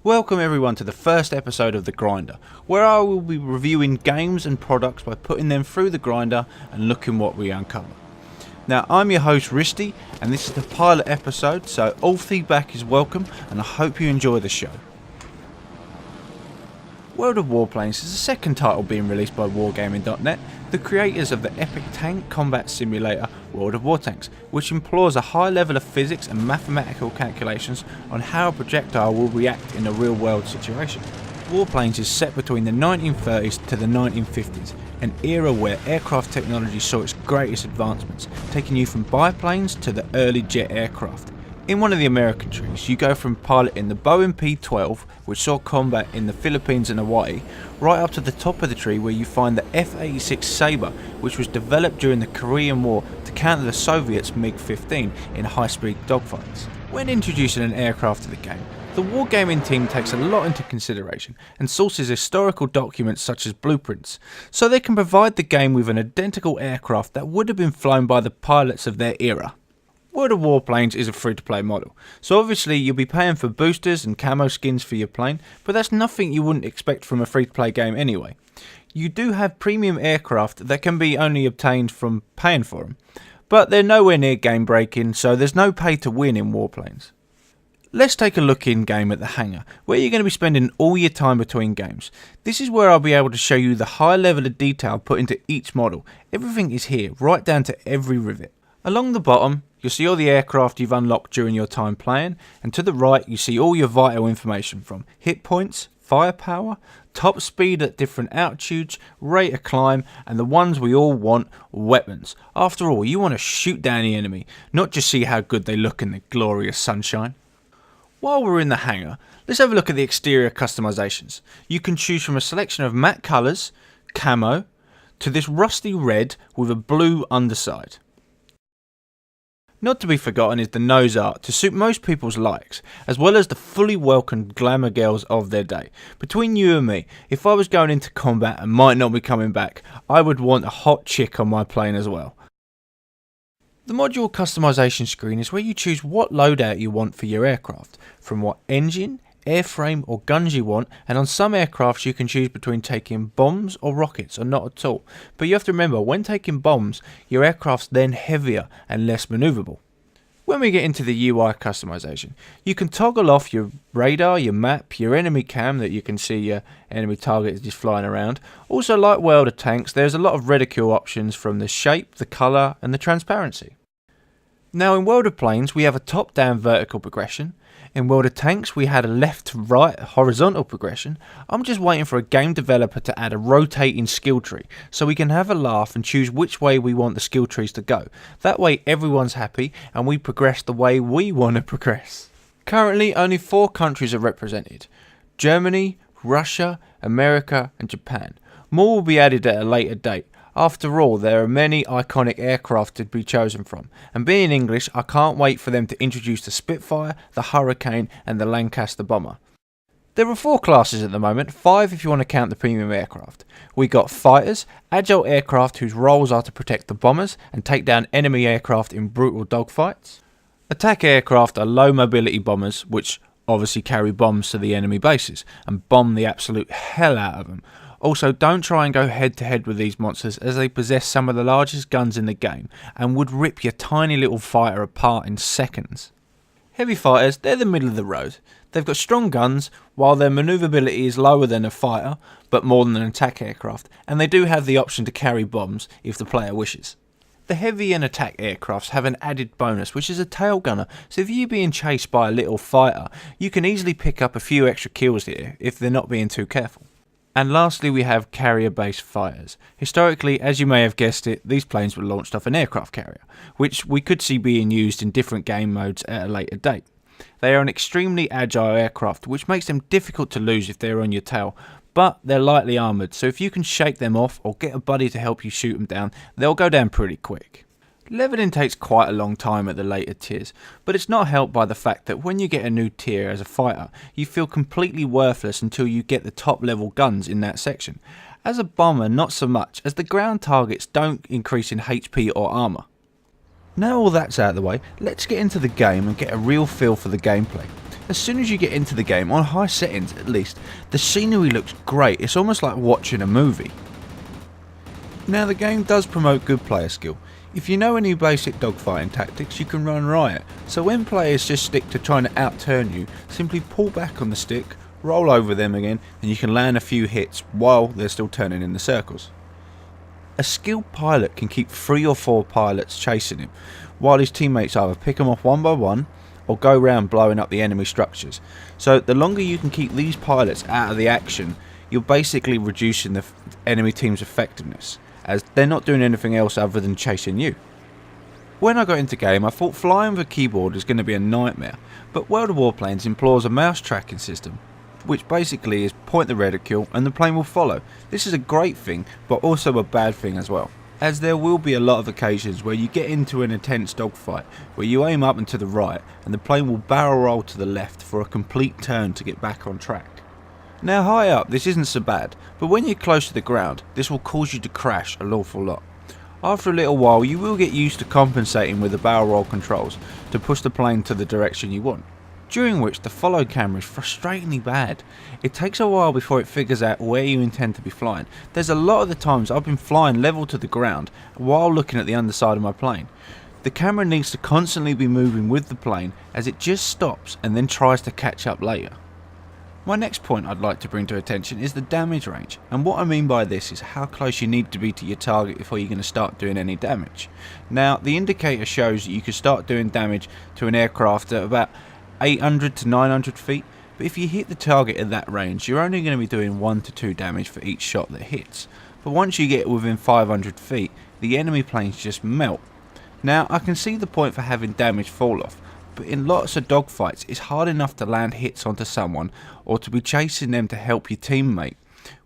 Welcome everyone to the first episode of The Grinder, where I will be reviewing games and products by putting them through the grinder and looking what we uncover. Now, I'm your host Risty, and this is the pilot episode, so all feedback is welcome and I hope you enjoy the show. World of Warplanes is the second title being released by Wargaming.net, the creators of the epic tank combat simulator World of Wartanks, which employs a high level of physics and mathematical calculations on how a projectile will react in a real world situation. Warplanes is set between the 1930s to the 1950s, an era where aircraft technology saw its greatest advancements, taking you from biplanes to the early jet aircraft. In one of the American trees, you go from piloting the Boeing P-12, which saw combat in the Philippines and Hawaii, right up to the top of the tree where you find the F-86 Sabre, which was developed during the Korean War to counter the Soviets' MiG-15 in high-speed dogfights. When introducing an aircraft to the game, the Wargaming team takes a lot into consideration and sources historical documents such as blueprints, so they can provide the game with an identical aircraft that would have been flown by the pilots of their era. World of Warplanes is a free-to-play model, so obviously you'll be paying for boosters and camo skins for your plane, but that's nothing you wouldn't expect from a free-to-play game anyway. You do have premium aircraft that can be only obtained from paying for them, but they're nowhere near game breaking, so there's no pay to win in Warplanes. Let's take a look in game at the hangar, where you're going to be spending all your time between games. This is where I'll be able to show you the high level of detail put into each model. Everything is here, right down to every rivet. Along the bottom, you'll see all the aircraft you've unlocked during your time playing, and to the right you see all your vital information from hit points, firepower, top speed at different altitudes, rate of climb, and the ones we all want, weapons. After all, you want to shoot down the enemy, not just see how good they look in the glorious sunshine. While we're in the hangar, let's have a look at the exterior customizations. You can choose from a selection of matte colours, camo, to this rusty red with a blue underside. Not to be forgotten is the nose art to suit most people's likes, as well as the fully welcomed glamour girls of their day. Between you and me, if I was going into combat and might not be coming back, I would want a hot chick on my plane as well. The module customization screen is where you choose what loadout you want for your aircraft, from what engine, airframe or guns you want, and on some aircrafts you can choose between taking bombs or rockets or not at all. But you have to remember, when taking bombs, your aircraft's then heavier and less manoeuvrable. When we get into the UI customization, you can toggle off your radar, your map, your enemy cam that you can see your enemy target is just flying around. Also, like World of Tanks, there's a lot of reticule options from the shape, the colour and the transparency. Now in World of Planes we have a top-down vertical progression. In World of Tanks we had a left-to-right horizontal progression. I'm just waiting for a game developer to add a rotating skill tree so we can have a laugh and choose which way we want the skill trees to go. That way everyone's happy and we progress the way we want to progress. Currently only 4 countries are represented: Germany, Russia, America and Japan. More will be added at a later date. After all, there are many iconic aircraft to be chosen from, and being English, I can't wait for them to introduce the Spitfire, the Hurricane and the Lancaster bomber. There are 4 classes at the moment, 5 if you want to count the premium aircraft. We got fighters, agile aircraft whose roles are to protect the bombers and take down enemy aircraft in brutal dogfights. Attack aircraft are low mobility bombers, which obviously carry bombs to the enemy bases and bomb the absolute hell out of them. Also, don't try and go head to head with these monsters, as they possess some of the largest guns in the game and would rip your tiny little fighter apart in seconds. Heavy fighters, they're the middle of the road. They've got strong guns, while their manoeuvrability is lower than a fighter, but more than an attack aircraft, and they do have the option to carry bombs if the player wishes. The heavy and attack aircrafts have an added bonus, which is a tail gunner, so if you're being chased by a little fighter, you can easily pick up a few extra kills here if they're not being too careful. And lastly we have carrier-based fighters. Historically, as you may have guessed it, these planes were launched off an aircraft carrier, which we could see being used in different game modes at a later date. They are an extremely agile aircraft, which makes them difficult to lose if they're on your tail, but they're lightly armoured, so if you can shake them off or get a buddy to help you shoot them down, they'll go down pretty quick. Leveling takes quite a long time at the later tiers, but it's not helped by the fact that when you get a new tier as a fighter, you feel completely worthless until you get the top level guns in that section. As a bomber, not so much, as the ground targets don't increase in HP or armour. Now all that's out of the way, let's get into the game and get a real feel for the gameplay. As soon as you get into the game, on high settings at least, the scenery looks great. It's almost like watching a movie. Now the game does promote good player skill. If you know any basic dogfighting tactics, you can run riot. So when players just stick to trying to outturn you, simply pull back on the stick, roll over them again, and you can land a few hits while they're still turning in the circles. A skilled pilot can keep 3 or 4 pilots chasing him, while his teammates either pick him off one by one or go round blowing up the enemy structures. So the longer you can keep these pilots out of the action, you're basically reducing the enemy team's effectiveness, as they're not doing anything else other than chasing you. When I got into game, I thought flying with a keyboard is going to be a nightmare, but World of Warplanes employs a mouse tracking system, which basically is point the reticule and the plane will follow. This is a great thing, but also a bad thing as well, as there will be a lot of occasions where you get into an intense dogfight where you aim up and to the right and the plane will barrel roll to the left for a complete turn to get back on track. Now high up this isn't so bad, but when you're close to the ground this will cause you to crash an awful lot. After a little while you will get used to compensating with the barrel roll controls to push the plane to the direction you want, during which the follow camera is frustratingly bad. It takes a while before it figures out where you intend to be flying. There's a lot of the times I've been flying level to the ground while looking at the underside of my plane. The camera needs to constantly be moving with the plane as it just stops and then tries to catch up later. My next point I'd like to bring to attention is the damage range, and what I mean by this is how close you need to be to your target before you're going to start doing any damage. Now the indicator shows that you can start doing damage to an aircraft at about 800 to 900 feet, but if you hit the target at that range you're only going to be doing 1 to 2 damage for each shot that hits, but once you get within 500 feet the enemy planes just melt. Now I can see the point for having damage fall off, but in lots of dogfights it's hard enough to land hits onto someone or to be chasing them to help your teammate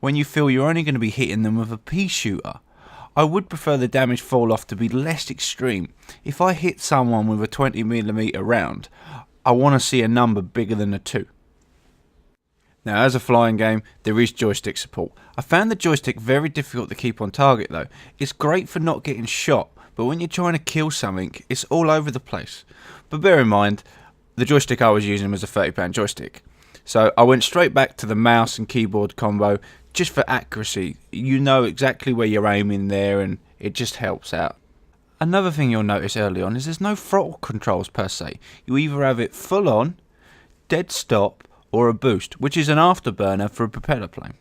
when you feel you're only going to be hitting them with a pea shooter. I would prefer the damage fall off to be less extreme. If I hit someone with a 20mm round, I want to see a number bigger than a 2. Now as a flying game there is joystick support. I found the joystick very difficult to keep on target though. It's great for not getting shot, but when you're trying to kill something it's all over the place. But bear in mind the joystick I was using was a £30 joystick, so I went straight back to the mouse and keyboard combo just for accuracy. You know exactly where you're aiming there and it just helps out. Another thing you'll notice early on is there's no throttle controls per se. You either have it full on, dead stop or a boost, which is an afterburner for a propeller plane.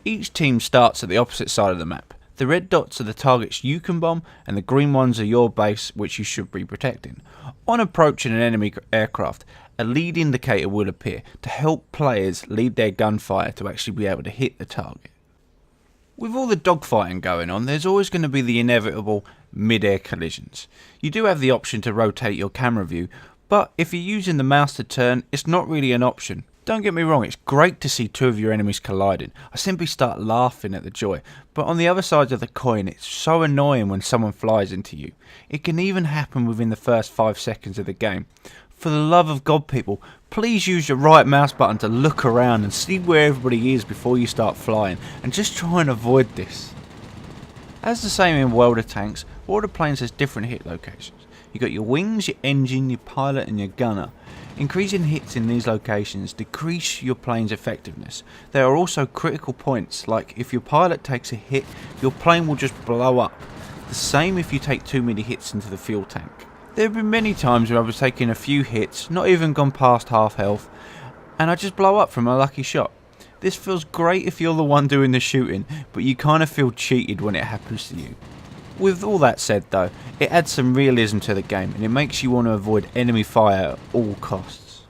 Each team starts at the opposite side of the map. The red dots are the targets you can bomb and the green ones are your base, which you should be protecting. On approaching an enemy aircraft, a lead indicator will appear to help players lead their gunfire to actually be able to hit the target. With all the dogfighting going on, there's always going to be the inevitable mid-air collisions. You do have the option to rotate your camera view, but if you're using the mouse to turn, it's not really an option. Don't get me wrong, it's great to see 2 of your enemies colliding. I simply start laughing at the joy. But on the other side of the coin, it's so annoying when someone flies into you. It can even happen within the first 5 seconds of the game. For the love of God, people, please use your right mouse button to look around and see where everybody is before you start flying, and just try and avoid this. As the same in World of Tanks, World of Planes has different hit locations. You've got your wings, your engine, your pilot and your gunner. Increasing hits in these locations decrease your plane's effectiveness. There are also critical points, like if your pilot takes a hit, your plane will just blow up. The same if you take too many hits into the fuel tank. There have been many times where I was taking a few hits, not even gone past half health, and I just blow up from a lucky shot. This feels great if you're the one doing the shooting, but you kind of feel cheated when it happens to you. With all that said though, it adds some realism to the game and it makes you want to avoid enemy fire at all costs.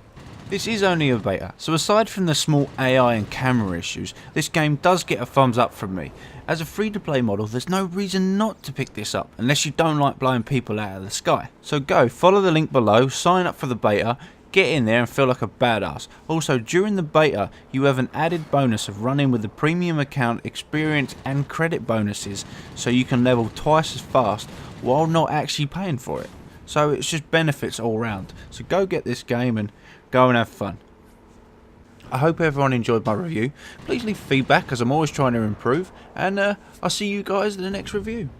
This is only a beta, so aside from the small AI and camera issues, this game does get a thumbs up from me. As a free-to-play model, there's no reason not to pick this up, unless you don't like blowing people out of the sky. So go, follow the link below, sign up for the beta, get in there and feel like a badass. Also, during the beta, you have an added bonus of running with the premium account, experience and credit bonuses, so you can level twice as fast while not actually paying for it. So it's just benefits all round. So go get this game and go and have fun. I hope everyone enjoyed my review. Please leave feedback as I'm always trying to improve, and I'll see you guys in the next review.